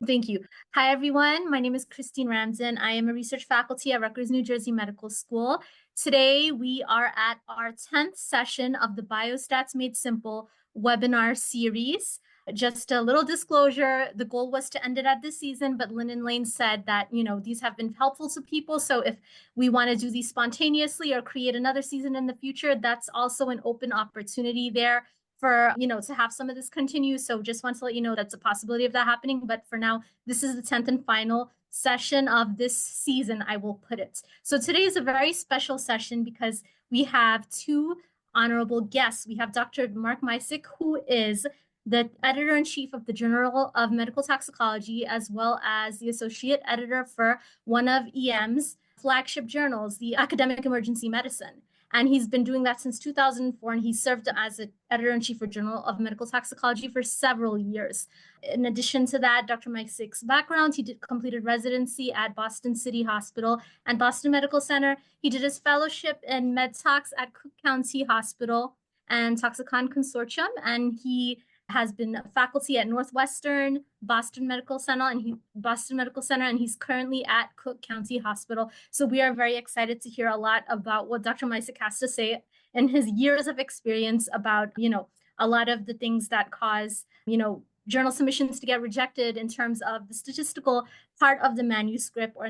Thank you. Hi, everyone. My name is Christine Ramsden. I am a research faculty at Rutgers, New Jersey Medical School. Today, we are at our 10th session of the Biostats Made Simple webinar series. Just a little disclosure, the goal was to end it at this season, but Lynn and Lane said that, these have been helpful to people. So if we want to do these spontaneously or create another season in the future, that's also an open opportunity there for, to have some of this continue. So just want to let you know that's a possibility of that happening. But for now, this is the 10th and final session of this season, I will put it. So today is a very special session because we have two honorable guests. We have Dr. Mark Misick, who is the editor-in-chief of the Journal of Medical Toxicology, as well as the associate editor for one of EM's flagship journals, the Academic Emergency Medicine. And he's been doing that since 2004, and he served as an editor-in-chief for Journal of Medical Toxicology for several years. In addition to that, Dr. Mike Sick's background, he completed residency at Boston City Hospital and Boston Medical Center. He did his fellowship in MedTox at Cook County Hospital and Toxicon Consortium, and he has been a faculty at Northwestern, Boston Medical Center, and he's currently at Cook County Hospital. So we are very excited to hear a lot about what Dr. Misick has to say and his years of experience about, a lot of the things that cause, journal submissions to get rejected in terms of the statistical part of the manuscript, or,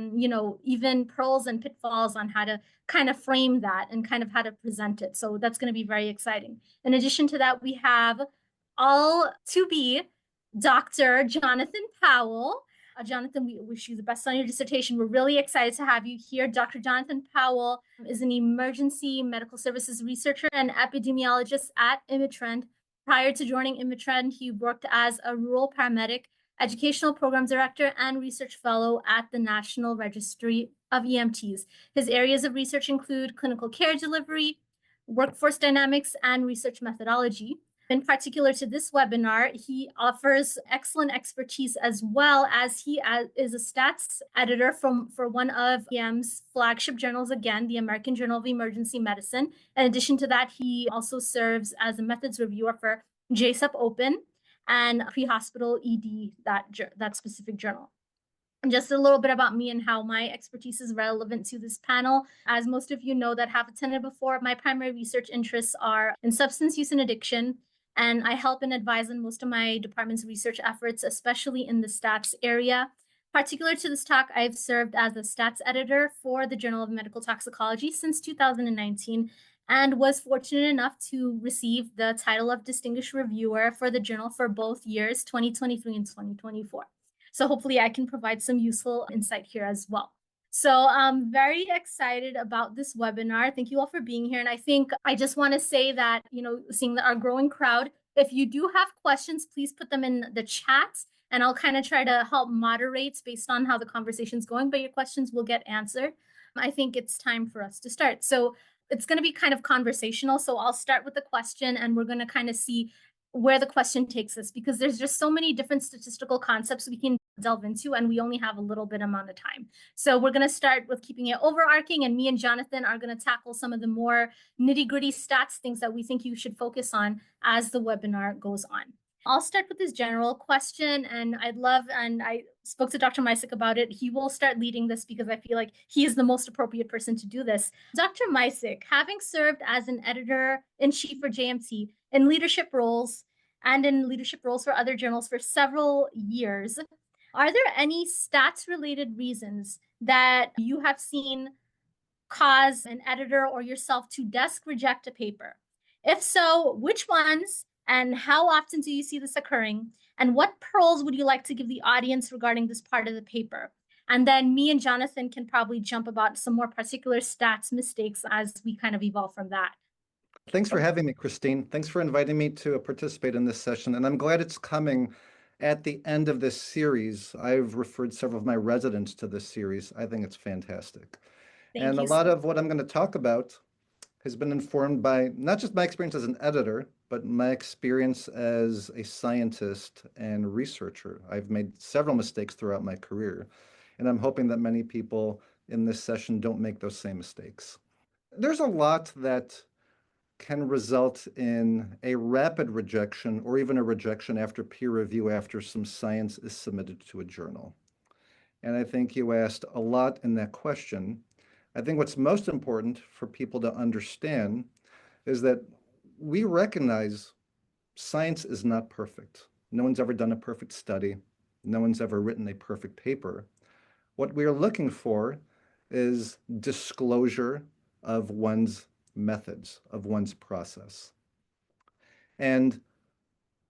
even pearls and pitfalls on how to kind of frame that and kind of how to present it. So that's going to be very exciting. In addition to that, we have all to be Dr. Jonathan Powell. Jonathan, we wish you the best on your dissertation. We're really excited to have you here. Dr. Jonathan Powell is an emergency medical services researcher and epidemiologist at Imitrend. Prior to joining Imitrend, he worked as a rural paramedic, educational program director, and research fellow at the National Registry of EMTs. His areas of research include clinical care delivery, workforce dynamics, and research methodology. In particular to this webinar, he offers excellent expertise as well as he is a stats editor for one of EM's flagship journals, again, the American Journal of Emergency Medicine. In addition to that, he also serves as a methods reviewer for JSUP Open and pre-hospital ED, that specific journal. And just a little bit about me and how my expertise is relevant to this panel. As most of you know that have attended before, my primary research interests are in substance use and addiction, and I help and advise on most of my department's research efforts, especially in the stats area. Particular to this talk, I've served as a stats editor for the Journal of Medical Toxicology since 2019, and was fortunate enough to receive the title of Distinguished Reviewer for the journal for both years, 2023 and 2024. So hopefully I can provide some useful insight here as well. So I'm very excited about this webinar. Thank you all for being here. And I think I just want to say that, seeing our growing crowd, if you do have questions, please put them in the chat and I'll kind of try to help moderate based on how the conversation's going, but your questions will get answered. I think it's time for us to start. So it's going to be kind of conversational. So I'll start with the question and we're going to kind of see where the question takes us, because there's just so many different statistical concepts we can delve into, and we only have a little bit amount of time. So we're going to start with keeping it overarching, and me and Jonathan are going to tackle some of the more nitty-gritty stats, things that we think you should focus on as the webinar goes on. I'll start with this general question, and I spoke to Dr. Misick about it. He will start leading this because I feel like he is the most appropriate person to do this. Dr. Misick, having served as an editor-in-chief for JMT in leadership roles and in leadership roles for other journals for several years, are there any stats-related reasons that you have seen cause an editor or yourself to desk reject a paper? If so, which ones? And how often do you see this occurring? And what pearls would you like to give the audience regarding this part of the paper? And then me and Jonathan can probably jump about some more particular stats mistakes as we kind of evolve from that. Thanks for having me, Christine. Thanks for inviting me to participate in this session. And I'm glad it's coming at the end of this series. I've referred several of my residents to this series. I think it's fantastic. And a lot of what I'm going to talk about has been informed by not just my experience as an editor, but my experience as a scientist and researcher. I've made several mistakes throughout my career, and I'm hoping that many people in this session don't make those same mistakes. There's a lot that can result in a rapid rejection or even a rejection after peer review after some science is submitted to a journal. And I think you asked a lot in that question. I think what's most important for people to understand is that we recognize science is not perfect. No one's ever done a perfect study. No one's ever written a perfect paper. What we are looking for is disclosure of one's methods, of one's process. And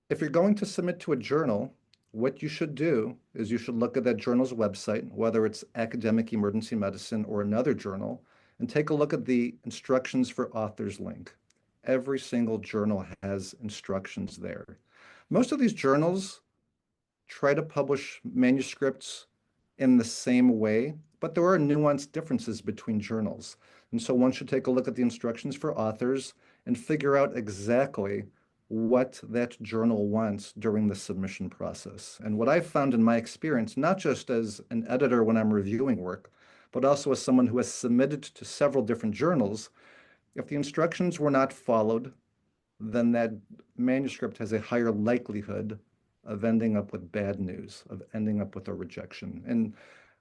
if you're going to submit to a journal, what you should do is you should look at that journal's website, whether it's Academic Emergency Medicine or another journal, and take a look at the instructions for authors link. Every single journal has instructions there. Most of these journals try to publish manuscripts in the same way, but there are nuanced differences between journals. And so one should take a look at the instructions for authors and figure out exactly what that journal wants during the submission process. And what I've found in my experience, not just as an editor when I'm reviewing work, but also as someone who has submitted to several different journals, if the instructions were not followed, then that manuscript has a higher likelihood of ending up with bad news, of ending up with a rejection. And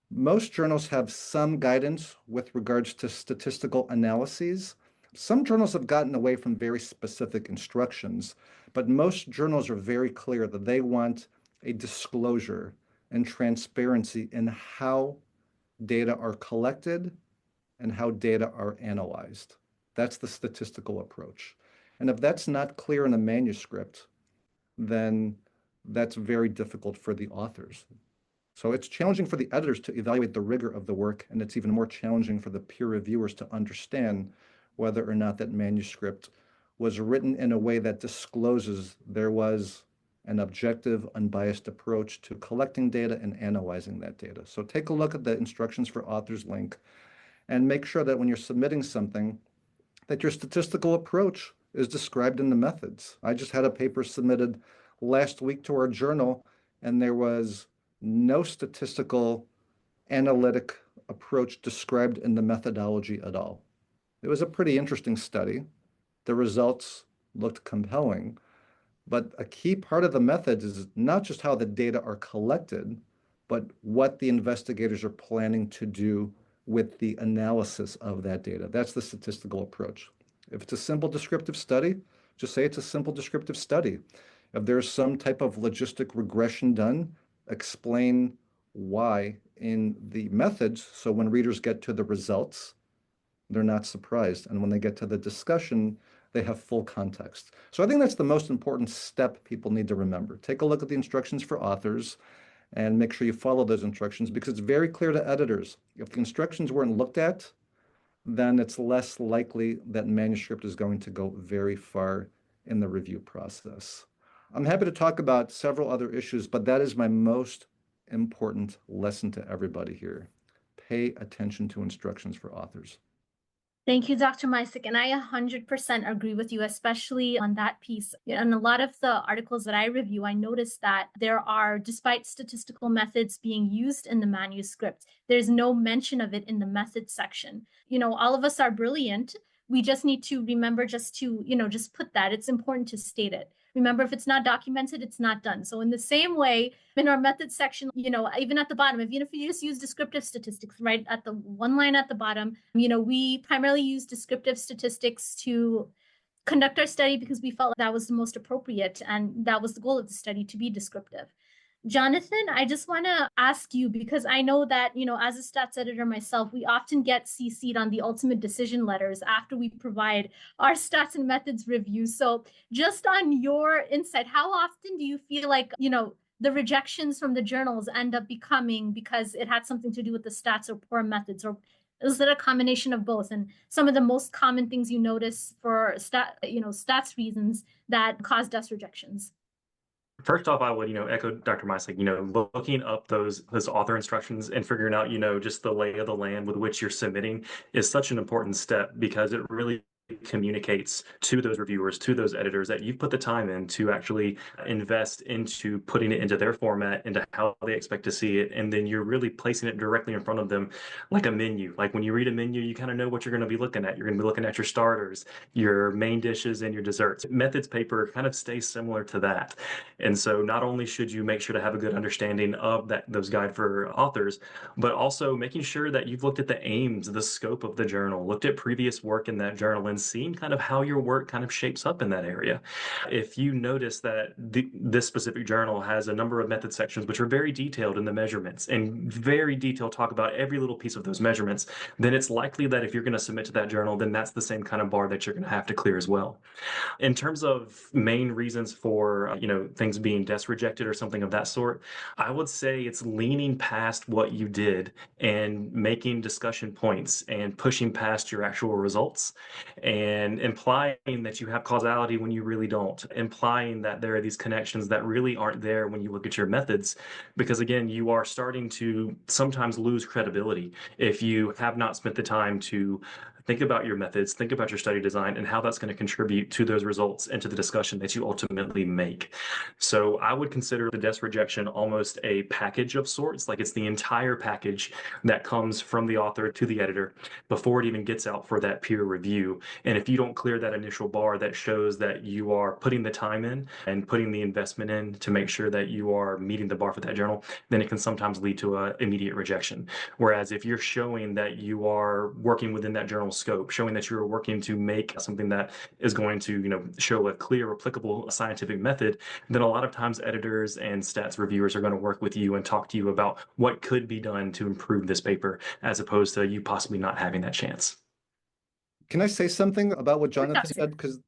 most journals have some guidance with regards to statistical analyses. Some journals have gotten away from very specific instructions, but most journals are very clear that they want a disclosure and transparency in how data are collected and how data are analyzed. That's the statistical approach. And if that's not clear in a manuscript, then that's very difficult for the authors. So it's challenging for the editors to evaluate the rigor of the work, and it's even more challenging for the peer reviewers to understand whether or not that manuscript was written in a way that discloses there was an objective, unbiased approach to collecting data and analyzing that data. So take a look at the instructions for authors link and make sure that when you're submitting something, that your statistical approach is described in the methods. I just had a paper submitted last week to our journal, and there was no statistical analytic approach described in the methodology at all. It was a pretty interesting study. The results looked compelling, but a key part of the method is not just how the data are collected, but what the investigators are planning to do with the analysis of that data. That's the statistical approach. If it's a simple descriptive study, just say it's a simple descriptive study. If there's some type of logistic regression done, explain why in the methods, so when readers get to the results, they're not surprised. And when they get to the discussion, they have full context. So I think that's the most important step people need to remember. Take a look at the instructions for authors and make sure you follow those instructions, because it's very clear to editors. If the instructions weren't looked at, then it's less likely that manuscript is going to go very far in the review process. I'm happy to talk about several other issues, but that is my most important lesson to everybody here. Pay attention to instructions for authors. Thank you, Dr. Mysek. And I 100% agree with you, especially on that piece. In a lot of the articles that I review, I noticed that there are, despite statistical methods being used in the manuscript, there's no mention of it in the methods section. All of us are brilliant. We just need to remember just to, just put that. It's important to state it. Remember, if it's not documented, it's not done. So in the same way, in our methods section, even at the bottom, even if you just use descriptive statistics, right, at the one line at the bottom, we primarily use descriptive statistics to conduct our study because we felt that was the most appropriate, and that was the goal of the study, to be descriptive. Jonathan, I just want to ask you, because I know that, as a stats editor myself, we often get CC'd on the ultimate decision letters after we provide our stats and methods review. So just on your insight, how often do you feel like, the rejections from the journals end up becoming because it had something to do with the stats or poor methods, or is it a combination of both? And some of the most common things you notice for stats reasons that cause DES rejections? First off, I would, echo Dr. Mysek, looking up those author instructions and figuring out, just the lay of the land with which you're submitting is such an important step, because it really communicates to those reviewers, to those editors, that you've put the time in to actually invest into putting it into their format, into how they expect to see it. And then you're really placing it directly in front of them like a menu. Like when you read a menu, you kind of know what you're going to be looking at. You're going to be looking at your starters, your main dishes, and your desserts. Methods paper kind of stays similar to that. And so not only should you make sure to have a good understanding of those guide for authors, but also making sure that you've looked at the aims, the scope of the journal, looked at previous work in that journal, and seen kind of how your work kind of shapes up in that area. If you notice that this specific journal has a number of method sections which are very detailed in the measurements and very detailed talk about every little piece of those measurements, then it's likely that if you're going to submit to that journal, then that's the same kind of bar that you're going to have to clear as well. In terms of main reasons for, things being desk rejected or something of that sort, I would say it's leaning past what you did and making discussion points and pushing past your actual results and implying that you have causality when you really don't, implying that there are these connections that really aren't there when you look at your methods, because again, you are starting to sometimes lose credibility if you have not spent the time to think about your methods, think about your study design, and how that's going to contribute to those results and to the discussion that you ultimately make. So I would consider the desk rejection almost a package of sorts, like it's the entire package that comes from the author to the editor before it even gets out for that peer review. And if you don't clear that initial bar that shows that you are putting the time in and putting the investment in to make sure that you are meeting the bar for that journal, then it can sometimes lead to an immediate rejection. Whereas if you're showing that you are working within that journal scope, showing that you're working to make something that is going to, show a clear, applicable scientific method, then a lot of times editors and stats reviewers are going to work with you and talk to you about what could be done to improve this paper, as opposed to you possibly not having that chance. Can I say something about what Jonathan said? Because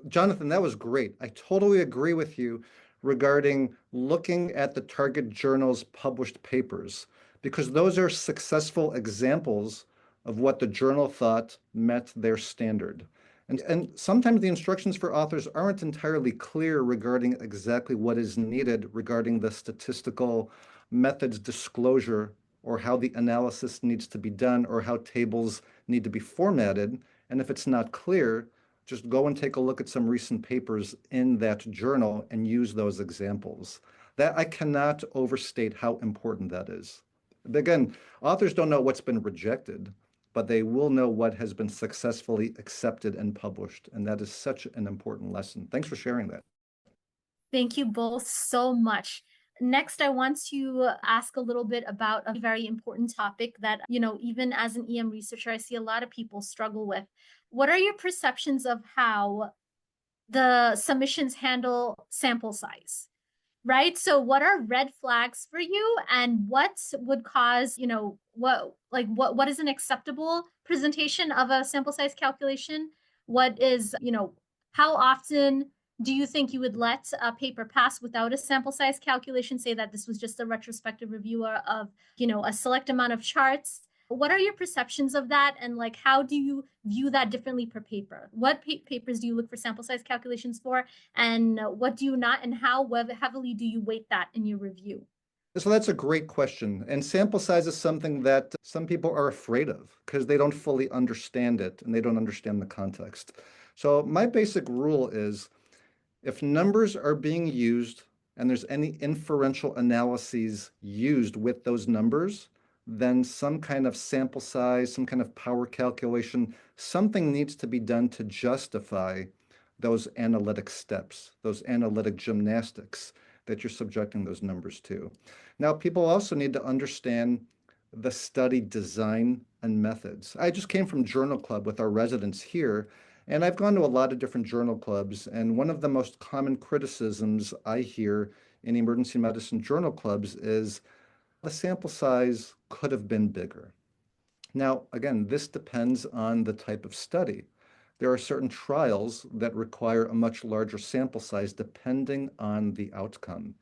Jonathan, that was great. I totally agree with you regarding looking at the target journal's published papers, because those are successful examples of what the journal thought met their standard. And sometimes the instructions for authors aren't entirely clear regarding exactly what is needed regarding the statistical methods disclosure, or how the analysis needs to be done, or how tables need to be formatted. And if it's not clear, just go and take a look at some recent papers in that journal and use those examples. That I cannot overstate how important that is. Again, authors don't know what's been rejected, but they will know what has been successfully accepted and published. And that is such an important lesson. Thanks for sharing that. Thank you both so much. Next, I want to ask a little bit about a very important topic that, even as an EM researcher, I see a lot of people struggle with. What are your perceptions of how the submissions handle sample size? Right? So what are red flags for you, and what would cause, what is an acceptable presentation of a sample size calculation? What is, how often do you think you would let a paper pass without a sample size calculation, say that this was just a retrospective review of, a select amount of charts? What are your perceptions of that? And how do you view that differently per paper? What papers do you look for sample size calculations for? And what do you not? And how heavily do you weight that in your review? So that's a great question. And sample size is something that some people are afraid of because they don't fully understand it and they don't understand the context. So my basic rule is if numbers are being used and there's any inferential analyses used with those numbers, then some kind of sample size, some kind of power calculation, something needs to be done to justify those analytic steps, those analytic gymnastics that you're subjecting those numbers to. Now, people also need to understand the study design and methods. I just came from Journal Club with our residents here, and I've gone to a lot of different journal clubs, and one of the most common criticisms I hear in emergency medicine journal clubs is the sample size could have been bigger. Now, again, this depends on the type of study. There are certain trials that require a much larger sample size depending on the outcome.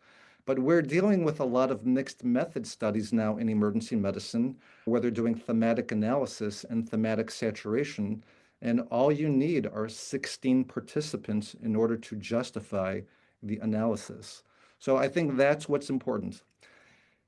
But we're dealing with a lot of mixed method studies now in emergency medicine, where they're doing thematic analysis and thematic saturation, and all you need are 16 participants in order to justify the analysis. So I think that's what's important.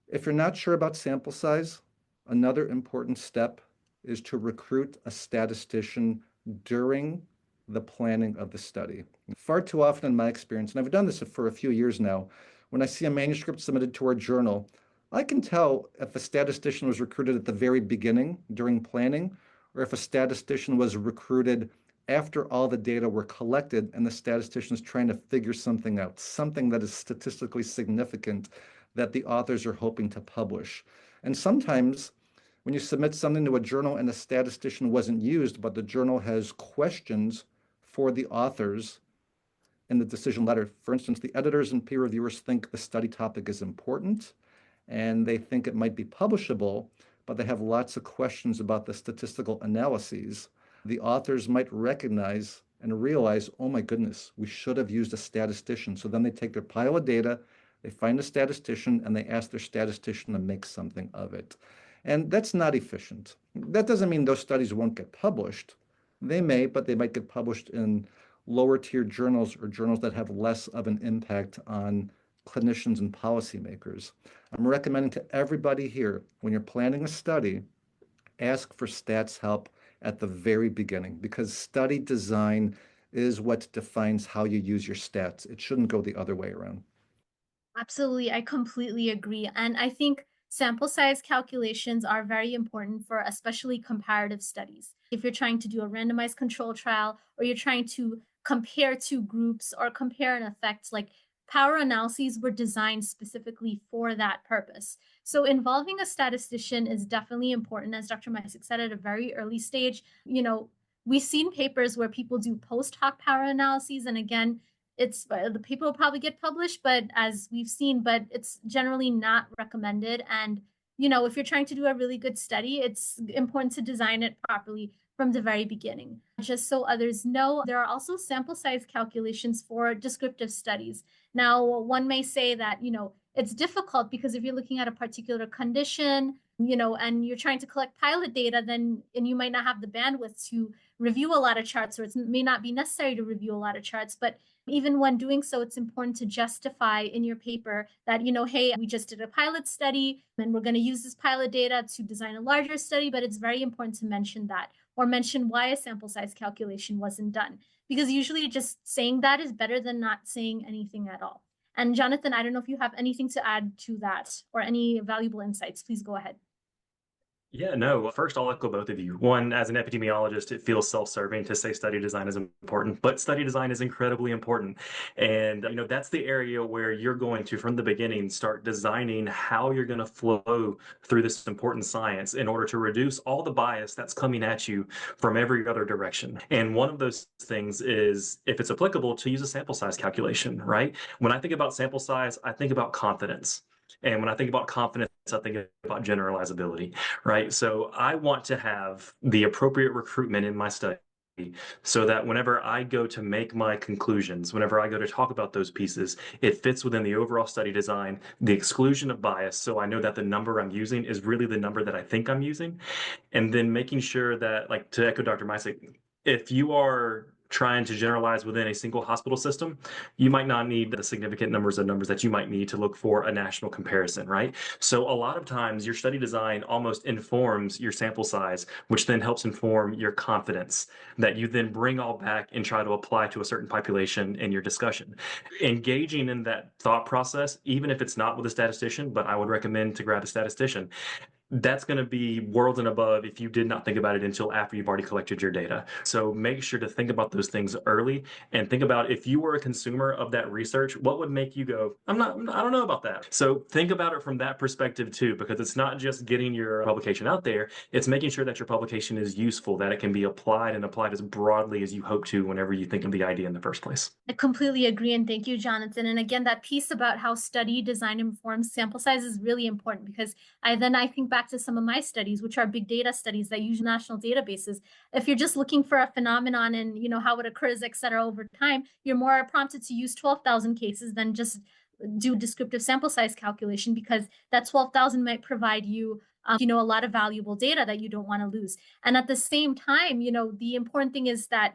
If you're not sure about sample size, another important step is to recruit a statistician during the planning of the study. Far too often in my experience, and I've done this for a few years now, when I see a manuscript submitted to our journal, I can tell if a statistician was recruited at the very beginning during planning, or if a statistician was recruited after all the data were collected and the statistician is trying to figure something out, something that is statistically significant that the authors are hoping to publish. And sometimes when you submit something to a journal and a statistician wasn't used, but the journal has questions for the authors in the decision letter. For instance, the editors and peer reviewers think the study topic is important and they think it might be publishable, but they have lots of questions about the statistical analyses. The authors might recognize and realize, oh my goodness, we should have used a statistician. So then they take their pile of data, they find a statistician, and they ask their statistician to make something of it. And that's not efficient. That doesn't mean those studies won't get published. They may, but they might get published in lower tier journals or journals that have less of an impact on clinicians and policymakers. I'm recommending to everybody here, when you're planning a study, ask for stats help at the very beginning, because study design is what defines how you use your stats. It shouldn't go the other way around. Absolutely, I completely agree. And I think sample size calculations are very important for especially comparative studies. If you're trying to do a randomized control trial or you're trying to compare two groups or compare an effect, like power analyses were designed specifically for that purpose. So involving a statistician is definitely important, as Dr. Mysick said, at a very early stage. We've seen papers where people do post hoc power analyses, and again, it's the paper will probably get published, but as we've seen, but it's generally not recommended. And if you're trying to do a really good study, it's important to design it properly from the very beginning. Just so others know, there are also sample size calculations for descriptive studies. Now, one may say that it's difficult because if you're looking at a particular condition, and you're trying to collect pilot data, and you might not have the bandwidth to review a lot of charts, or it may not be necessary to review a lot of charts. But even when doing so, it's important to justify in your paper that, hey, we just did a pilot study and we're going to use this pilot data to design a larger study. But it's very important to mention that, or mention why a sample size calculation wasn't done, because usually just saying that is better than not saying anything at all. And Jonathan, I don't know if you have anything to add to that or any valuable insights. Please go ahead. Yeah, no. First, I'll echo both of you. One, as an epidemiologist, it feels self-serving to say study design is important, but study design is incredibly important. And, that's the area where you're going to, from the beginning, start designing how you're going to flow through this important science in order to reduce all the bias that's coming at you from every other direction. And one of those things is, if it's applicable, to use a sample size calculation, right? When I think about sample size, I think about confidence. And when I think about confidence, I think about generalizability, right? So I want to have the appropriate recruitment in my study so that whenever I go to make my conclusions, whenever I go to talk about those pieces, it fits within the overall study design, the exclusion of bias. So I know that the number I'm using is really the number that I think I'm using. And then making sure that, like, to echo Dr. Mysick, if you are trying to generalize within a single hospital system, you might not need the significant numbers that you might need to look for a national comparison, right? So a lot of times your study design almost informs your sample size, which then helps inform your confidence that you then bring all back and try to apply to a certain population in your discussion. Engaging in that thought process, even if it's not with a statistician, but I would recommend to grab a statistician, that's going to be worlds and above if you did not think about it until after you've already collected your data. So make sure to think about those things early, and think about, if you were a consumer of that research, what would make you go, I don't know about that. So think about it from that perspective too, because it's not just getting your publication out there, it's making sure that your publication is useful, that it can be applied as broadly as you hope to whenever you think of the idea in the first place. I completely agree, and thank you, Jonathan. And again, that piece about how study design informs sample size is really important, because I think back to some of my studies, which are big data studies that use national databases. If you're just looking for a phenomenon and how it occurs, et cetera, over time, you're more prompted to use 12,000 cases than just do descriptive sample size calculation, because that 12,000 might provide you a lot of valuable data that you don't want to lose. And at the same time, the important thing is that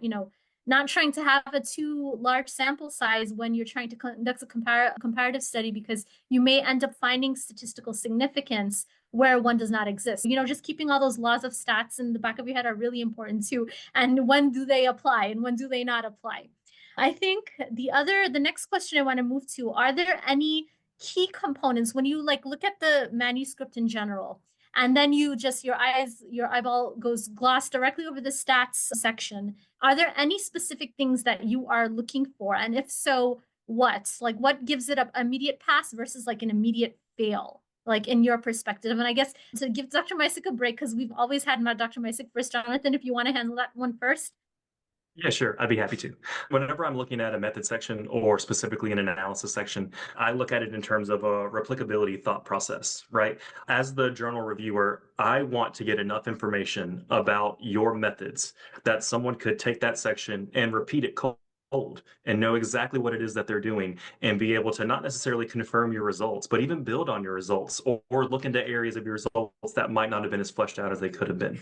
not trying to have a too large sample size when you're trying to conduct a comparative study, because you may end up finding statistical significance where one does not exist. Just keeping all those laws of stats in the back of your head are really important too. And when do they apply and when do they not apply? I think the next question I want to move to, are there any key components when you look at the manuscript in general, and then your eyeball goes gloss directly over the stats section? Are there any specific things that you are looking for? And if so, what gives it an immediate pass versus an immediate fail, in your perspective? And I guess to give Dr. Mysick a break, because we've always had Dr. Mysick first. Jonathan, if you want to handle that one first. Yeah, sure. I'd be happy to. Whenever I'm looking at a method section or specifically in an analysis section, I look at it in terms of a replicability thought process, right? As the journal reviewer, I want to get enough information about your methods that someone could take that section and repeat it cold and know exactly what it is that they're doing and be able to not necessarily confirm your results, but even build on your results or look into areas of your results that might not have been as fleshed out as they could have been.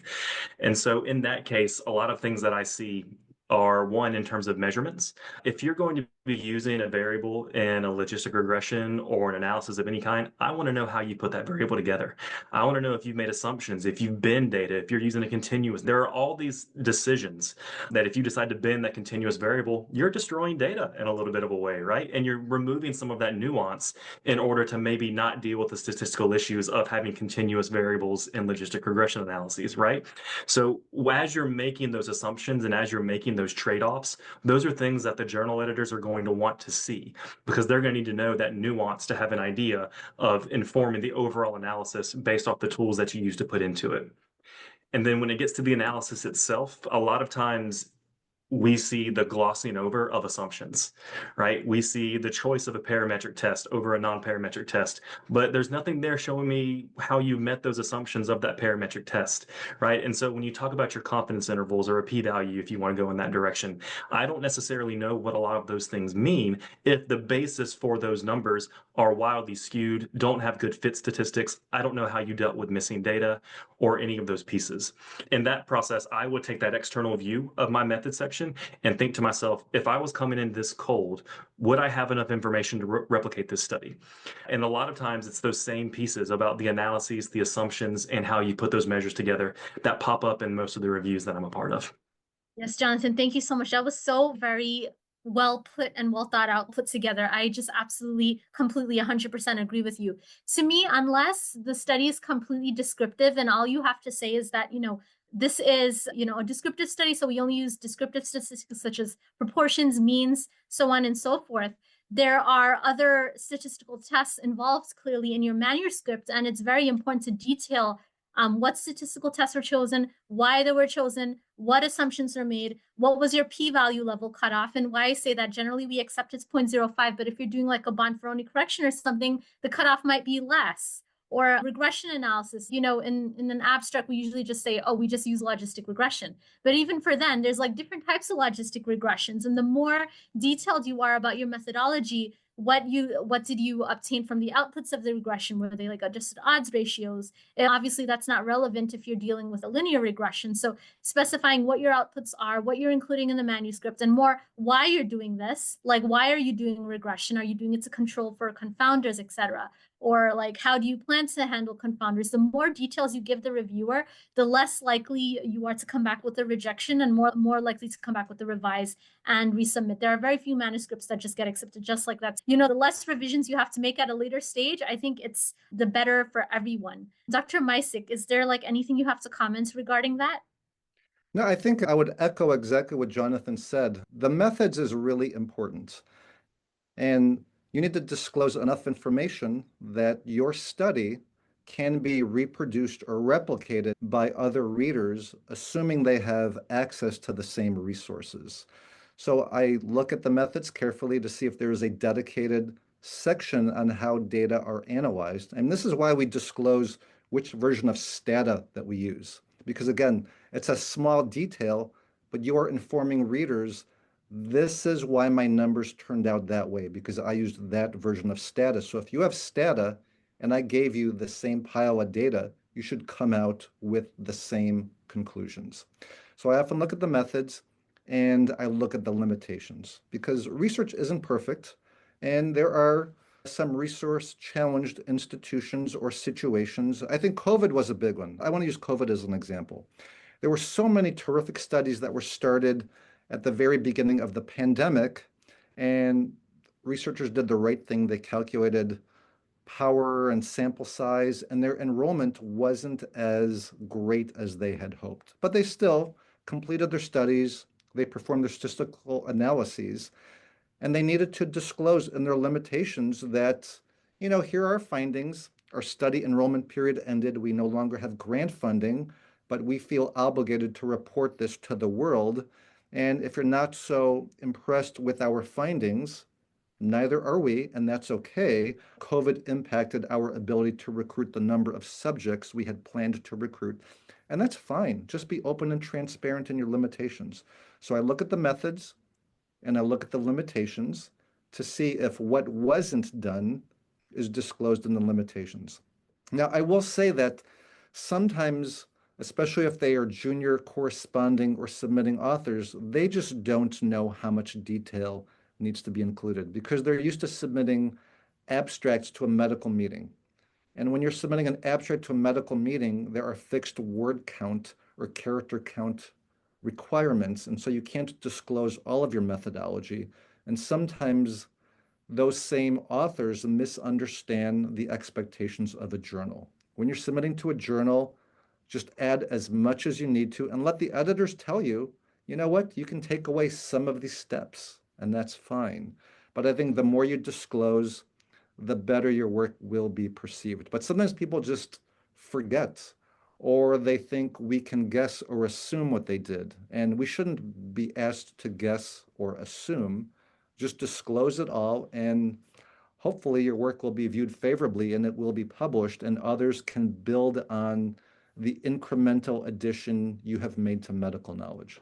And so in that case, a lot of things that I see are one in terms of measurements. If you're going to be using a variable in a logistic regression or an analysis of any kind, I want to know how you put that variable together. I want to know if you've made assumptions, if you've bend data, if you're using a continuous. There are all these decisions that if you decide to bend that continuous variable, you're destroying data in a little bit of a way, right? And you're removing some of that nuance in order to maybe not deal with the statistical issues of having continuous variables in logistic regression analyses, right? So as you're making those assumptions and as you're making those trade-offs, those are things that the journal editors are going to want to see because they're going to need to know that nuance to have an idea of informing the overall analysis based off the tools that you use to put into it. And then when it gets to the analysis itself, a lot of times we see the glossing over of assumptions, right? We see the choice of a parametric test over a non-parametric test, but there's nothing there showing me how you met those assumptions of that parametric test, right? And so when you talk about your confidence intervals or a p-value, if you want to go in that direction, I don't necessarily know what a lot of those things mean if the basis for those numbers are wildly skewed, don't have good fit statistics. I don't know how you dealt with missing data or any of those pieces. In that process, I would take that external view of my method section and think to myself, if I was coming in this cold, would I have enough information to replicate this study? And a lot of times it's those same pieces about the analyses, the assumptions, and how you put those measures together that pop up in most of the reviews that I'm a part of. Yes, Jonathan, thank you so much. That was so very well put and well thought out, put together. I just absolutely, completely 100% agree with you. To me, unless the study is completely descriptive and all you have to say is that, this is, a descriptive study, so we only use descriptive statistics such as proportions, means, so on and so forth. There are other statistical tests involved clearly in your manuscript, and it's very important to detail what statistical tests were chosen, why they were chosen, what assumptions are made, what was your p-value level cutoff, and why I say that generally we accept it's 0.05, but if you're doing like a Bonferroni correction or something, the cutoff might be less. Or regression analysis, in an abstract, we usually just say, oh, we just use logistic regression. But even for then, there's different types of logistic regressions. And the more detailed you are about your methodology, what did you obtain from the outputs of the regression? Were they adjusted odds ratios? And obviously, that's not relevant if you're dealing with a linear regression. So specifying what your outputs are, what you're including in the manuscript, and more why you're doing this. Why are you doing regression? Are you doing it to control for confounders, etc.? Or how do you plan to handle confounders? The more details you give the reviewer, the less likely you are to come back with a rejection and more likely to come back with a revise and resubmit. There are very few manuscripts that just get accepted just like that. The less revisions you have to make at a later stage, I think it's the better for everyone. Dr. Mysick, is there anything you have to comment regarding that? No, I think I would echo exactly what Jonathan said. The methods is really important. And you need to disclose enough information that your study can be reproduced or replicated by other readers, assuming they have access to the same resources. So I look at the methods carefully to see if there is a dedicated section on how data are analyzed. And this is why we disclose which version of Stata that we use. Because again, it's a small detail, but you are informing readers, this is why my numbers turned out that way, because I used that version of Stata. So if you have Stata and I gave you the same pile of data, you should come out with the same conclusions. So I often look at the methods and I look at the limitations because research isn't perfect and there are some resource-challenged institutions or situations. I think COVID was a big one. I want to use COVID as an example. There were so many terrific studies that were started at the very beginning of the pandemic, and researchers did the right thing. They calculated power and sample size, and their enrollment wasn't as great as they had hoped. But they still completed their studies, they performed their statistical analyses, and they needed to disclose in their limitations that, here are our findings. Our study enrollment period ended. We no longer have grant funding, but we feel obligated to report this to the world. And if you're not so impressed with our findings, neither are we, and that's okay. COVID impacted our ability to recruit the number of subjects we had planned to recruit. And that's fine. Just be open and transparent in your limitations. So I look at the methods and I look at the limitations to see if what wasn't done is disclosed in the limitations. Now, I will say that sometimes, especially if they are junior corresponding or submitting authors, they just don't know how much detail needs to be included because they're used to submitting abstracts to a medical meeting. And when you're submitting an abstract to a medical meeting, there are fixed word count or character count requirements. And so you can't disclose all of your methodology. And sometimes those same authors misunderstand the expectations of a journal. When you're submitting to a journal, just add as much as you need to and let the editors tell you, you know what, you can take away some of these steps, and that's fine. But I think the more you disclose, the better your work will be perceived. But sometimes people just forget, or they think we can guess or assume what they did. And we shouldn't be asked to guess or assume. Just disclose it all, and hopefully your work will be viewed favorably and it will be published, and others can build on the incremental addition you have made to medical knowledge.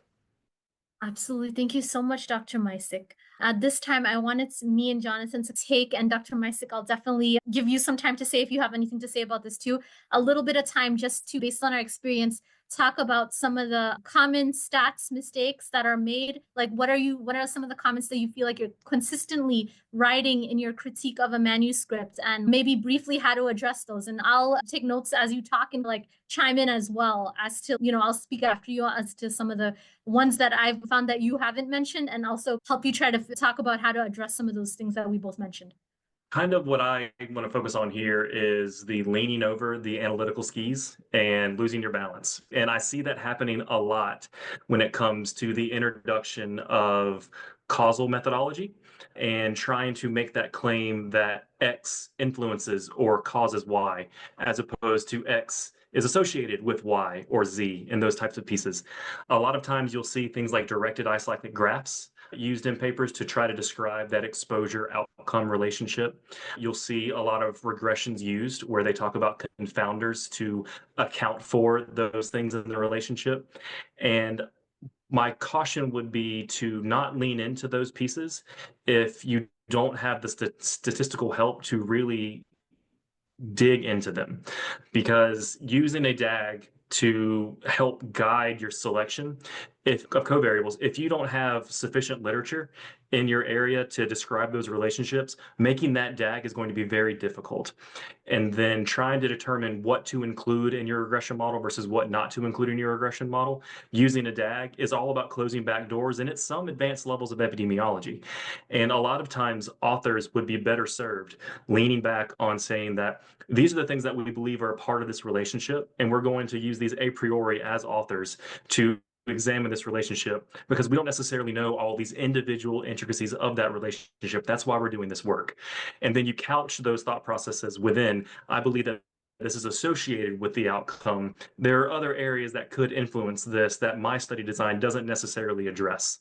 Absolutely. Thank you so much, Dr. Mysick. At this time, I wanted me and Jonathan to take, and Dr. Mysick, I'll definitely give you some time to say if you have anything to say about this too, a little bit of time just to, based on our experience, talk about some of the common stats mistakes that are made. Like what are some of the comments that you feel like you're consistently writing in your critique of a manuscript, and maybe briefly how to address those. And I'll take notes as you talk and like chime in as well as to, I'll speak after you as to some of the ones that I've found that you haven't mentioned, and also help you try to talk about how to address some of those things that we both mentioned. Kind of what I want to focus on here is the leaning over the analytical skis and losing your balance. And I see that happening a lot when it comes to the introduction of causal methodology and trying to make that claim that X influences or causes Y, as opposed to X is associated with Y or Z in those types of pieces. A lot of times you'll see things like directed isocyclic graphs used in papers to try to describe that exposure outcome relationship. You'll see a lot of regressions used where they talk about confounders to account for those things in the relationship. And my caution would be to not lean into those pieces if you don't have the statistical help to really dig into them, because using a DAG to help guide your selection of covariables, if you don't have sufficient literature in your area to describe those relationships, making that DAG is going to be very difficult. And then trying to determine what to include in your regression model versus what not to include in your regression model using a DAG is all about closing back doors, and it's some advanced levels of epidemiology. And a lot of times authors would be better served leaning back on saying that these are the things that we believe are a part of this relationship, and we're going to use these a priori as authors to examine this relationship, because we don't necessarily know all these individual intricacies of that relationship. That's why we're doing this work. And then you couch those thought processes within, I believe that this is associated with the outcome. There are other areas that could influence this that my study design doesn't necessarily address.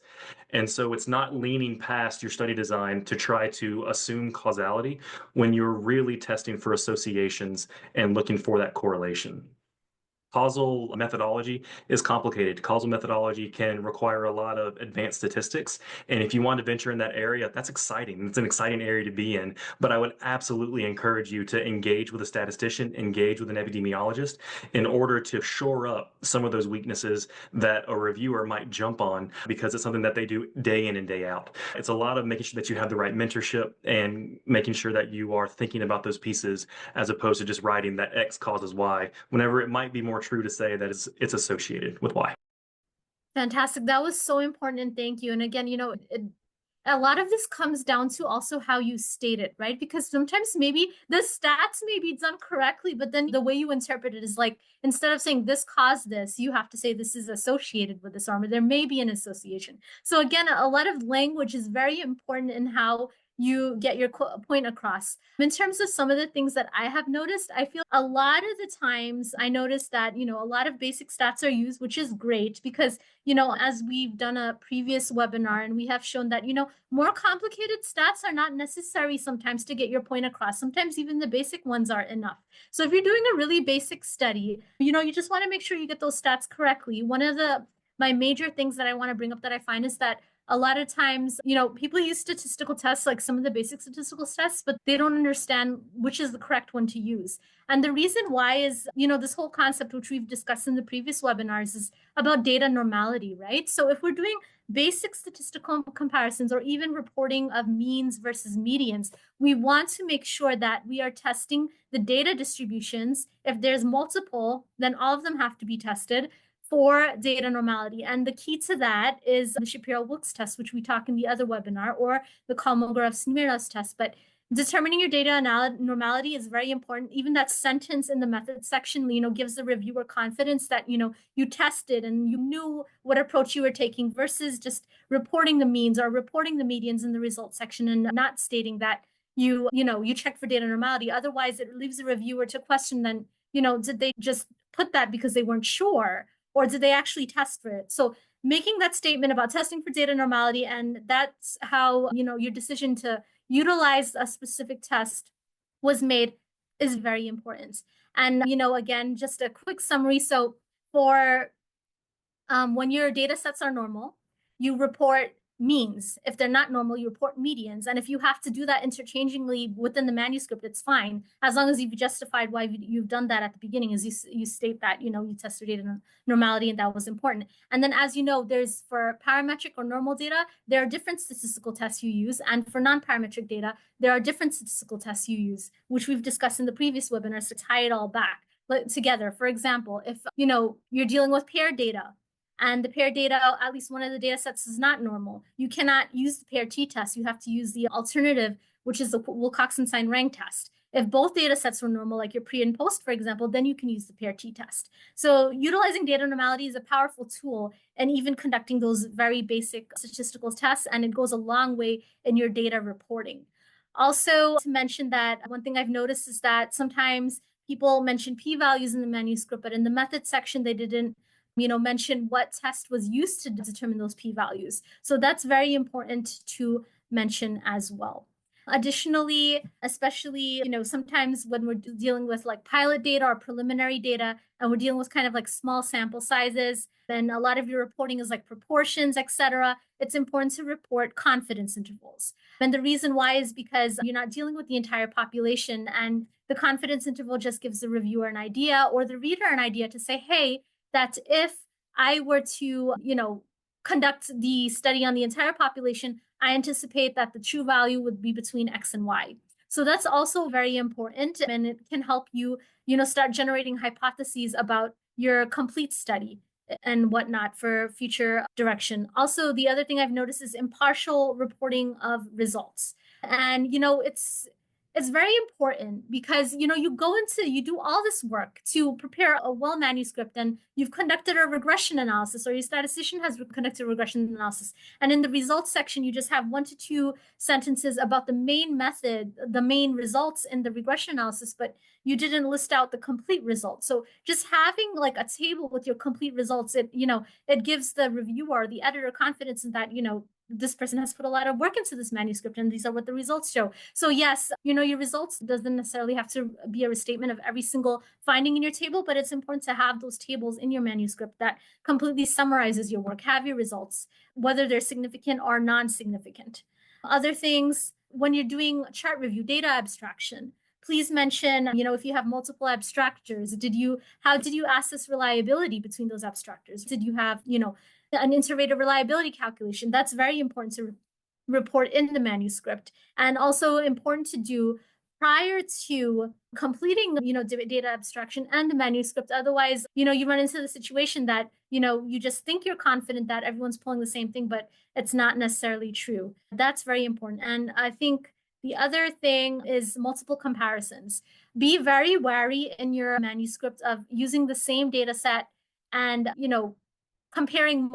And so it's not leaning past your study design to try to assume causality when you're really testing for associations and looking for that correlation. Causal methodology is complicated. Causal methodology can require a lot of advanced statistics. And if you want to venture in that area, that's exciting. It's an exciting area to be in. But I would absolutely encourage you to engage with a statistician, engage with an epidemiologist in order to shore up some of those weaknesses that a reviewer might jump on because it's something that they do day in and day out. It's a lot of making sure that you have the right mentorship and making sure that you are thinking about those pieces as opposed to just writing that X causes Y, whenever it might be more true to say that it's associated with Y. Fantastic. That was so important, and thank you. And again, a lot of this comes down to also how you state it, right? Because sometimes maybe the stats may be done correctly, but then the way you interpret it is like, instead of saying this caused this, you have to say this is associated with this armor. There may be an association. So again, a lot of language is very important in how you get your point across. In terms of some of the things that I have noticed, I feel a lot of the times I notice that, a lot of basic stats are used, which is great because, as we've done a previous webinar and we have shown that, more complicated stats are not necessary sometimes to get your point across. Sometimes even the basic ones are enough. So if you're doing a really basic study, you just want to make sure you get those stats correctly. One of my major things that I want to bring up that I find is that a lot of times, people use statistical tests, like some of the basic statistical tests, but they don't understand which is the correct one to use. And the reason why is, this whole concept, which we've discussed in the previous webinars, is about data normality, right? So if we're doing basic statistical comparisons or even reporting of means versus medians, we want to make sure that we are testing the data distributions. If there's multiple, then all of them have to be tested for data normality. And the key to that is the Shapiro-Wilks test, which we talk in the other webinar, or the Kolmogorov-Smirnov test. But determining your data normality is very important. Even that sentence in the methods section, gives the reviewer confidence that, you tested and you knew what approach you were taking versus just reporting the means or reporting the medians in the results section and not stating that you checked for data normality. Otherwise, it leaves the reviewer to question then, did they just put that because they weren't sure? Or did they actually test for it? So making that statement about testing for data normality, and that's how, your decision to utilize a specific test was made, is very important. And, again, just a quick summary. So for when your data sets are normal, you report means. If they're not normal, you report medians. And if you have to do that interchangingly within the manuscript, it's fine, as long as you've justified why you've done that at the beginning, as you state that, you tested data normality and that was important. And then, as you know, there's for parametric or normal data, there are different statistical tests you use. And for non-parametric data, there are different statistical tests you use, which we've discussed in the previous webinars to tie it all back together. For example, if, you're dealing with paired data, and the paired data, at least one of the data sets is not normal, you cannot use the paired t-test. You have to use the alternative, which is the Wilcoxon-Sign rank test. If both data sets were normal, like your pre and post, for example, then you can use the paired t-test. So utilizing data normality is a powerful tool, and even conducting those very basic statistical tests, and it goes a long way in your data reporting. Also, to mention that one thing I've noticed is that sometimes people mention p-values in the manuscript, but in the method section, they didn't mention what test was used to determine those p-values. So that's very important to mention as well. Additionally, especially, sometimes when we're dealing with like pilot data or preliminary data, and we're dealing with kind of like small sample sizes, and a lot of your reporting is like proportions, etc., it's important to report confidence intervals. And the reason why is because you're not dealing with the entire population, and the confidence interval just gives the reviewer an idea or the reader an idea to say, hey, that if I were to, conduct the study on the entire population, I anticipate that the true value would be between X and Y. So that's also very important, and it can help you, start generating hypotheses about your complete study and whatnot for future direction. Also, the other thing I've noticed is impartial reporting of results. And, it's very important because, you do all this work to prepare a well manuscript, and you've conducted a regression analysis, or your statistician has conducted a regression analysis. And in the results section, you just have 1 to 2 sentences about the main method, the main results in the regression analysis, but you didn't list out the complete results. So just having like a table with your complete results, it gives the reviewer, the editor, confidence in that, this person has put a lot of work into this manuscript and these are what the results show. So yes, your results doesn't necessarily have to be a restatement of every single finding in your table, but it's important to have those tables in your manuscript that completely summarizes your work. Have your results, whether they're significant or non-significant. Other things, when you're doing chart review, data abstraction, please mention, if you have multiple abstractors, how did you assess reliability between those abstractors? Did you have, an inter-rater reliability calculation? That's very important to report in the manuscript, and also important to do prior to completing, data abstraction and the manuscript. Otherwise, you run into the situation that, you just think you're confident that everyone's pulling the same thing, but it's not necessarily true. That's very important. And I think the other thing is multiple comparisons. Be very wary in your manuscript of using the same data set and, having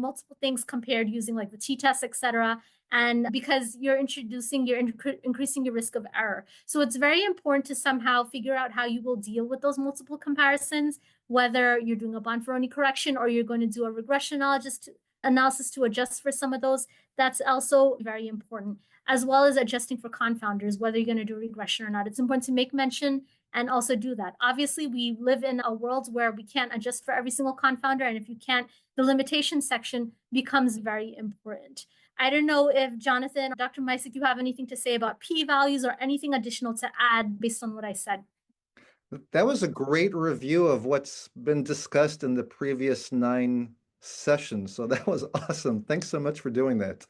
multiple things compared using like the t-test, etc. And because you're increasing your risk of error. So it's very important to somehow figure out how you will deal with those multiple comparisons, whether you're doing a Bonferroni correction or you're going to do a regression analysis to adjust for some of those. That's also very important, as well as adjusting for confounders, whether you're going to do regression or not. It's important to make mention and also do that. Obviously, we live in a world where we can't adjust for every single confounder. And if you can't, the limitation section becomes very important. I don't know if Jonathan or Dr. Meisick, you have anything to say about p-values or anything additional to add based on what I said. That was a great review of what's been discussed in the previous 9 sessions. So that was awesome. Thanks so much for doing that.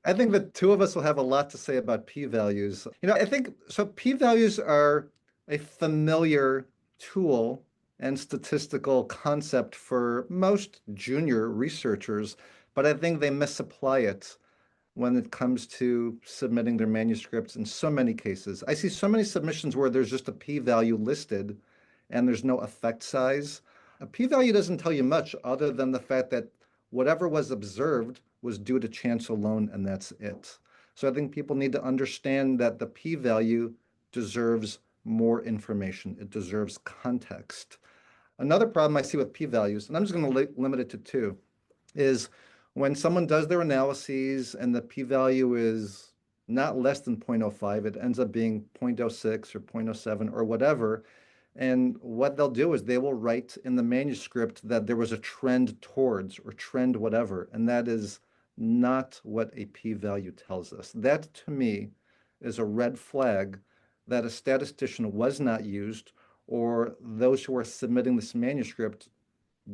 I think the two of us will have a lot to say about p-values. I think so. P-values are a familiar tool and statistical concept for most junior researchers, but I think they misapply it when it comes to submitting their manuscripts in so many cases. I see so many submissions where there's just a p-value listed and there's no effect size. A p-value doesn't tell you much other than the fact that whatever was observed was due to chance alone, and that's it. So I think people need to understand that the p-value deserves more information. It deserves context. Another problem I see with p-values, and I'm just going to limit it to 2, is when someone does their analyses and the p-value is not less than 0.05, it ends up being 0.06 or 0.07 or whatever. And what they'll do is they will write in the manuscript that there was a trend towards or trend whatever, and that is not what a p-value tells us. That, to me, is a red flag that a statistician was not used, or those who are submitting this manuscript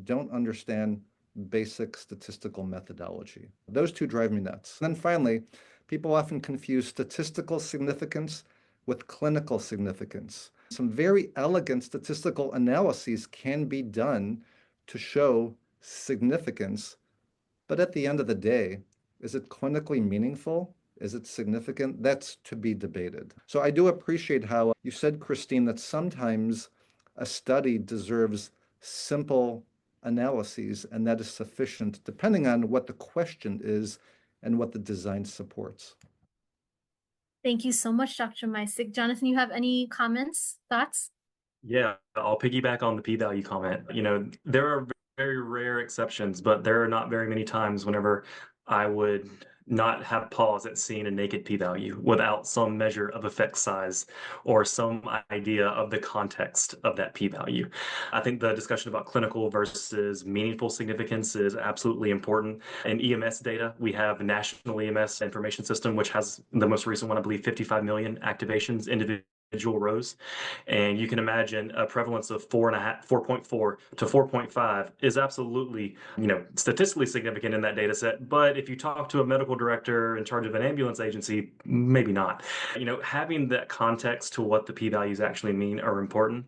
don't understand basic statistical methodology. Those two drive me nuts. And then finally, people often confuse statistical significance with clinical significance. Some very elegant statistical analyses can be done to show significance, but at the end of the day, is it clinically meaningful? Is it significant? That's to be debated. So I do appreciate how you said, Christine, that sometimes a study deserves simple analyses, and that is sufficient depending on what the question is and what the design supports. Thank you so much, Dr. Meisick. Jonathan, you have any comments, thoughts? Yeah, I'll piggyback on the p-value comment. There are very rare exceptions, but there are not very many times whenever I would not have pause at seeing a naked p-value without some measure of effect size or some idea of the context of that p-value. I think the discussion about clinical versus meaningful significance is absolutely important. In EMS data, we have the National EMS Information System, which has the most recent one, I believe, 55 million activations, individual rows, and you can imagine a prevalence of 4.4 to 4.5 is absolutely, statistically significant in that data set. But if you talk to a medical director in charge of an ambulance agency, maybe not. Having that context to what the p-values actually mean are important.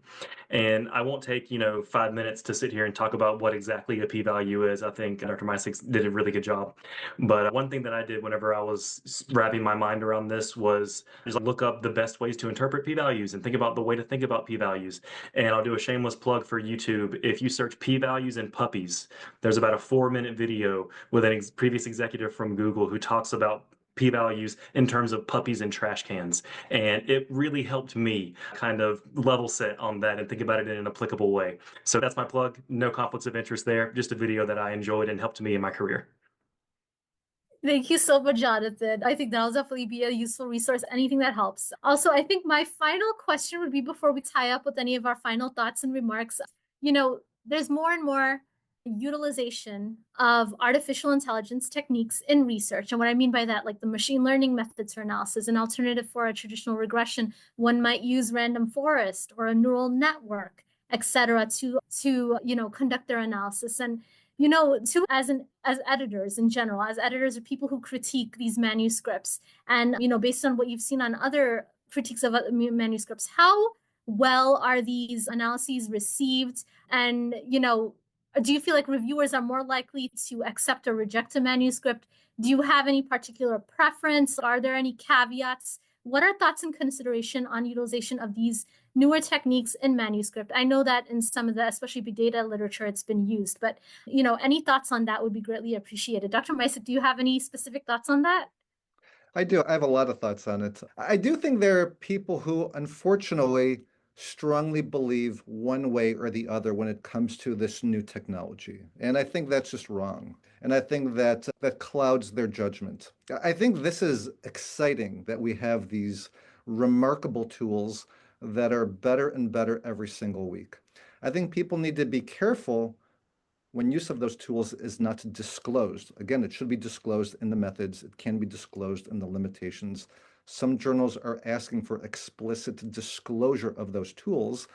And I won't take, 5 minutes to sit here and talk about what exactly a p-value is. I think Dr. Meisick did a really good job. But one thing that I did whenever I was wrapping my mind around this was just look up the best ways to interpret p-values and think about the way to think about p-values. And I'll do a shameless plug for YouTube. If you search p-values and puppies, there's about a 4-minute video with a previous executive from Google who talks about p-values in terms of puppies and trash cans. And it really helped me kind of level set on that and think about it in an applicable way. So that's my plug. No conflicts of interest there. Just a video that I enjoyed and helped me in my career. Thank you so much, Jonathan. I think that'll definitely be a useful resource, anything that helps. Also, I think my final question would be before we tie up with any of our final thoughts and remarks, there's more and more utilization of artificial intelligence techniques in research. And what I mean by that, like the machine learning methods for analysis, an alternative for a traditional regression, one might use random forest or a neural network, et cetera, to conduct their analysis. And to as editors in general, as editors or people who critique these manuscripts, and based on what you've seen on other critiques of manuscripts, how well are these analyses received? And do you feel like reviewers are more likely to accept or reject a manuscript? Do you have any particular preference? Are there any caveats? What are thoughts and consideration on utilization of these newer techniques in manuscript? I know that in some of the, especially big data literature, it's been used, but any thoughts on that would be greatly appreciated. Dr. Misek, do you have any specific thoughts on that? I do. I have a lot of thoughts on it. I do think there are people who, unfortunately, strongly believe one way or the other when it comes to this new technology. And I think that's just wrong. And I think that that clouds their judgment. I think this is exciting that we have these remarkable tools that are better and better every single week. I think people need to be careful when use of those tools is not disclosed. Again, it should be disclosed in the methods. It can be disclosed in the limitations. Some journals are asking for explicit disclosure of those tools,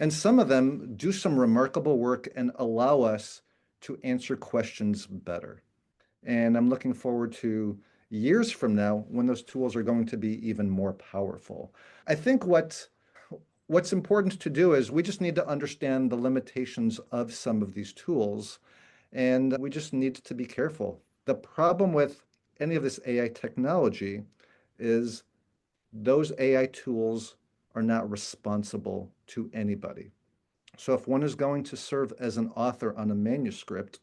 and some of them do some remarkable work and allow us to answer questions better. And I'm looking forward to years from now when those tools are going to be even more powerful. I think what's important to do is we just need to understand the limitations of some of these tools, and we just need to be careful. The problem with any of this AI technology is those AI tools are not responsible to anybody. So if one is going to serve as an author on a manuscript,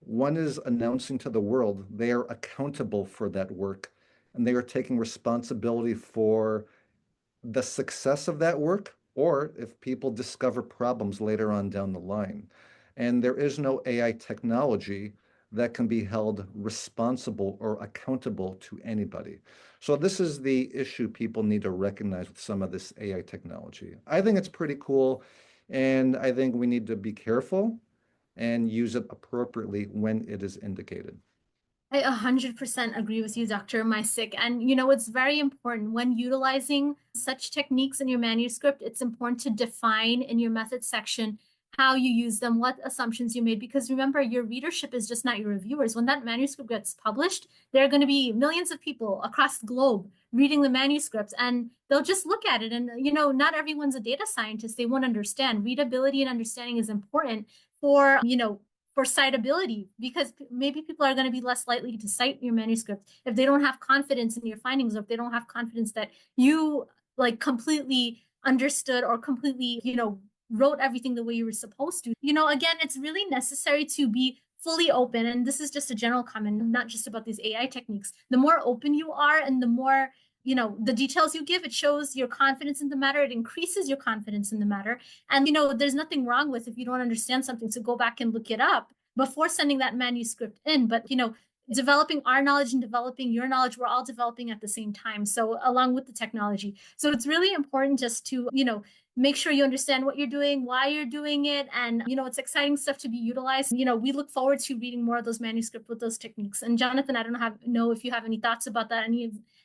one is announcing to the world they are accountable for that work and they are taking responsibility for the success of that work, or if people discover problems later on down the line. And there is no AI technology that can be held responsible or accountable to anybody. So this is the issue people need to recognize with some of this AI technology. I think it's pretty cool, and I think we need to be careful and use it appropriately when it is indicated. I 100% agree with you, Dr. Misek. And it's very important when utilizing such techniques in your manuscript, it's important to define in your method section how you use them, what assumptions you made, because remember, your readership is just not your reviewers. When that manuscript gets published, there are going to be millions of people across the globe reading the manuscripts, and they'll just look at it. And, not everyone's a data scientist. They won't understand. Readability and understanding is important for citability, because maybe people are going to be less likely to cite your manuscript if they don't have confidence in your findings, or if they don't have confidence that you like completely understood or completely, wrote everything the way you were supposed to. Again, it's really necessary to be fully open. And this is just a general comment, not just about these AI techniques. The more open you are and the more the details you give, it shows your confidence in the matter. It increases your confidence in the matter. And there's nothing wrong with, if you don't understand something, to go back and look it up before sending that manuscript in. But developing our knowledge and developing your knowledge, we're all developing at the same time, so along with the technology. So it's really important just to make sure you understand what you're doing, why you're doing it, and it's exciting stuff to be utilized. We look forward to reading more of those manuscripts with those techniques. And Jonathan, I don't know if you have any thoughts about that,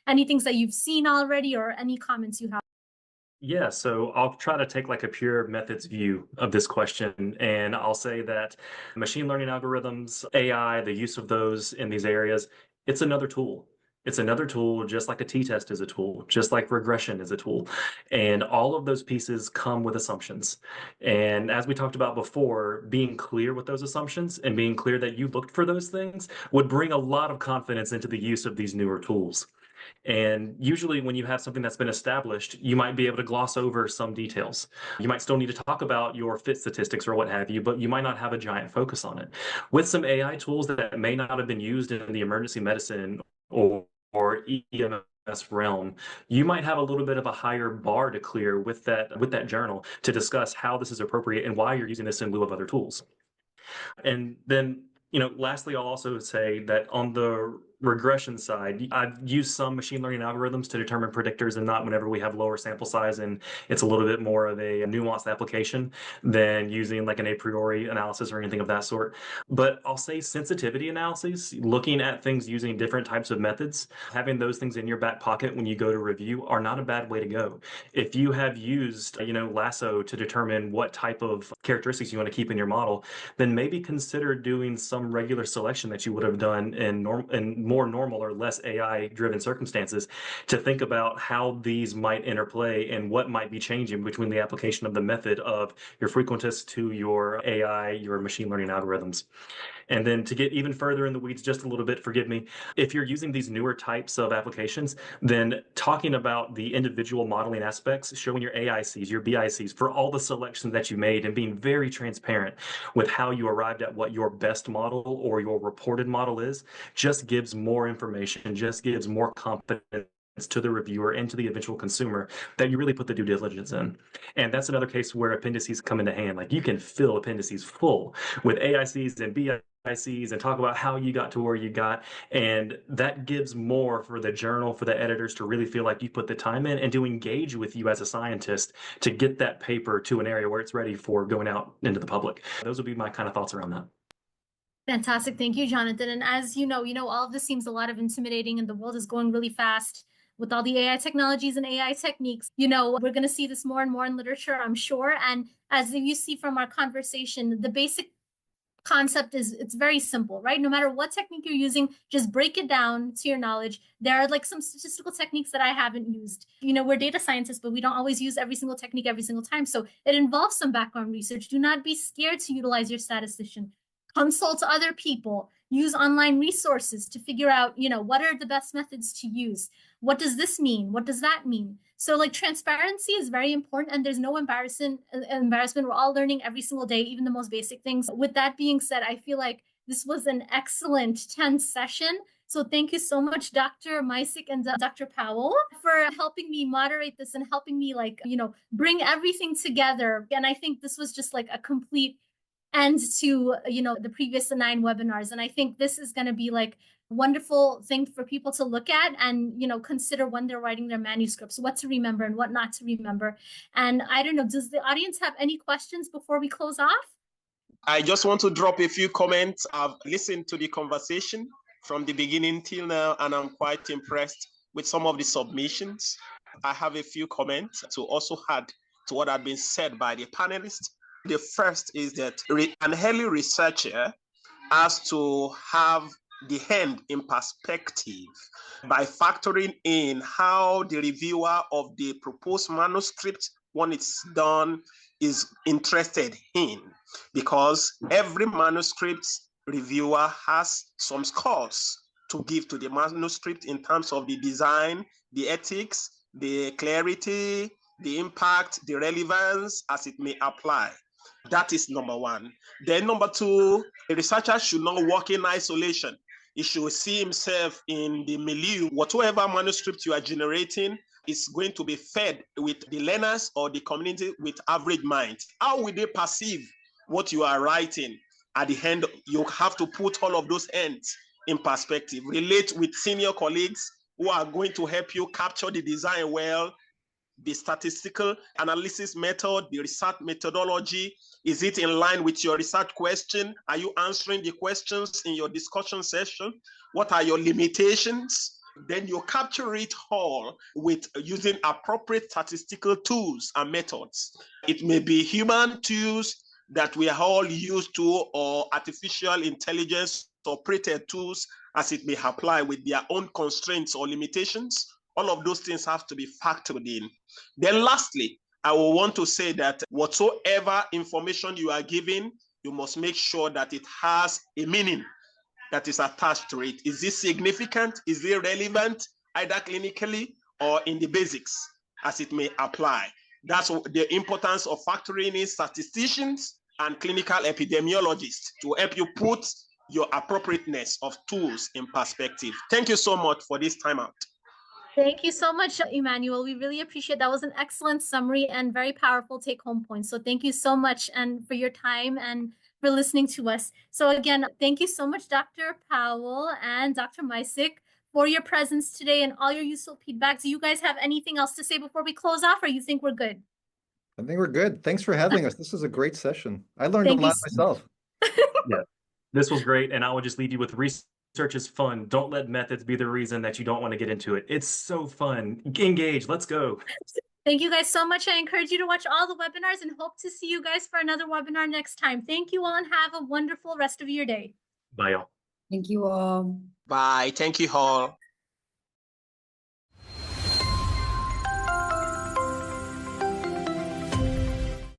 any things that you've seen already, or any comments you have. Yeah, so I'll try to take like a pure methods view of this question. And I'll say that machine learning algorithms, AI, the use of those in these areas, it's another tool. It's another tool, just like a t-test is a tool, just like regression is a tool. And all of those pieces come with assumptions. And as we talked about before, being clear with those assumptions and being clear that you looked for those things would bring a lot of confidence into the use of these newer tools. And usually when you have something that's been established, you might be able to gloss over some details. You might still need to talk about your fit statistics or what have you, but you might not have a giant focus on it. With some AI tools that may not have been used in the emergency medicine or EMS realm, you might have a little bit of a higher bar to clear with that journal to discuss how this is appropriate and why you're using this in lieu of other tools. And then Lastly, I'll also say that on the regression side, I've used some machine learning algorithms to determine predictors and not whenever we have lower sample size and it's a little bit more of a nuanced application than using like an a priori analysis or anything of that sort. But I'll say sensitivity analyses, looking at things using different types of methods, having those things in your back pocket when you go to review are not a bad way to go. If you have used, Lasso to determine what type of characteristics you want to keep in your model, then maybe consider doing some regular selection that you would have done in more normal or less AI-driven circumstances to think about how these might interplay and what might be changing between the application of the method of your frequentist to your AI, your machine learning algorithms. And then to get even further in the weeds just a little bit, forgive me, if you're using these newer types of applications, then talking about the individual modeling aspects, showing your AICs, your BICs for all the selections that you made and being very transparent with how you arrived at what your best model or your reported model is, just gives more information, just gives more confidence to the reviewer and to the eventual consumer that you really put the due diligence in. And that's another case where appendices come into hand. Like you can fill appendices full with AICs and BICs and talk about how you got to where you got. And that gives more for the journal, for the editors to really feel like you put the time in and to engage with you as a scientist to get that paper to an area where it's ready for going out into the public. Those would be my kind of thoughts around that. Fantastic. Thank you, Jonathan. And as you know, all of this seems a lot of intimidating and the world is going really fast with all the AI technologies and AI techniques. We're going to see this more and more in literature, I'm sure. And as you see from our conversation, the basic concept is it's very simple, right? No matter what technique you're using, just break it down to your knowledge. There are like some statistical techniques that I haven't used. We're data scientists, but we don't always use every single technique every single time. So it involves some background research. Do not be scared to utilize your statistician. Consult other people, use online resources to figure out, what are the best methods to use? What does this mean? What does that mean? So like transparency is very important and there's no embarrassment. We're all learning every single day, even the most basic things. With that being said, I feel like this was an excellent 10 session. So thank you so much, Dr. Mysick and Dr. Powell, for helping me moderate this and helping me bring everything together. And I think this was just like a complete end to the previous 9 webinars, and I think this is going to be like a wonderful thing for people to look at and consider when they're writing their manuscripts, what to remember and what not to remember. And I don't know, does the audience have any questions before we close off? I just want to drop a few comments. I've listened to the conversation from the beginning till now, and I'm quite impressed with some of the submissions. I have a few comments to also add to what had been said by the panelists. The first is that an early researcher has to have the end in perspective by factoring in how the reviewer of the proposed manuscript, when it's done, is interested in, because every manuscript reviewer has some scores to give to the manuscript in terms of the design, the ethics, the clarity, the impact, the relevance as it may apply. That is number one. Then number two, a researcher should not work in isolation. He should see himself in the milieu. Whatever manuscript you are generating is going to be fed with the learners or the community with average minds. How will they perceive what you are writing? At the end, you have to put all of those ends in perspective. Relate with senior colleagues who are going to help you capture the design well, the statistical analysis method, the research methodology. Is it in line with your research question? Are you answering the questions in your discussion session? What are your limitations? Then you capture it all with using appropriate statistical tools and methods. It may be human tools that we are all used to, or artificial intelligence operated tools as it may apply with their own constraints or limitations. All of those things have to be factored in. Then lastly, I will want to say that whatsoever information you are giving, you must make sure that it has a meaning that is attached to it. Is this significant? Is it relevant, either clinically or in the basics as it may apply? That's the importance of factoring in statisticians and clinical epidemiologists to help you put your appropriateness of tools in perspective. Thank you so much for this time out. Thank you so much, Emmanuel. We really appreciate that. Was an excellent summary and very powerful take-home points. So thank you so much and for your time and for for listening to us. So again, thank you so much, Dr. Powell and Dr. Mysick, for your presence today and all your useful feedback. Do you guys have anything else to say before we close off, or you think we're good? I think we're good. Thanks for having us. This is a great session. I learned a Thank you lot so myself. Yeah, this was great. And I will just leave you with research is fun. Don't let methods be the reason that you don't want to get into it. It's so fun. Engage. Let's go. Thank you guys so much. I encourage you to watch all the webinars and hope to see you guys for another webinar next time. Thank you all and have a wonderful rest of your day. Bye, y'all. Thank you all. Bye. Thank you all.